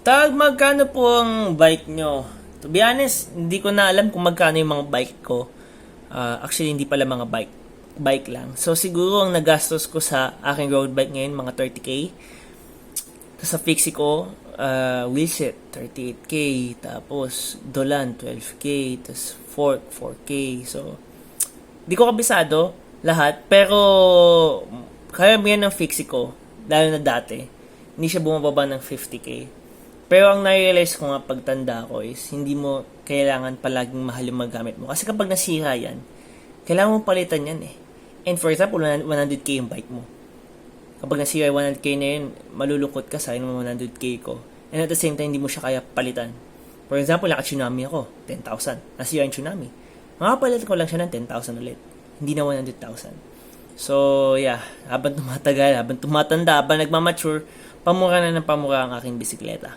Magkano po ang bike nyo? To be honest, hindi ko na alam kung magkano yung mga bike ko. Actually, hindi pala mga bike lang. So, siguro ang nagastos ko sa aking road bike ngayon, mga 30k. Tapos sa fixie ko, wheelset, 38k. Tapos, dolan, 12k. Tapos, fork, 4k. So, di ko kabisado lahat. Pero, kaya yan ng fixie ko, lalo na dati, hindi siya bumababa ng 50k. Pero ang na-realize ko nga pagtanda ko is hindi mo kailangan palaging mahal yung magamit mo. Kasi kapag nasira yan, kailangan mo palitan yan eh. And for example, 100k yung bike mo. Kapag nasira yung 100k na yun, malulungkot ka sa yung 100k ko. And at the same time, hindi mo siya kaya palitan. For example, naka-tsunami ako, 10,000. Nasira yung tsunami. Makapalitan ko lang siya ng 10,000 ulit. Hindi na 100,000. So, yeah. Habang tumatagal, habang tumatanda, habang nagmamature, pamura na ng pamura ang aking bisikleta.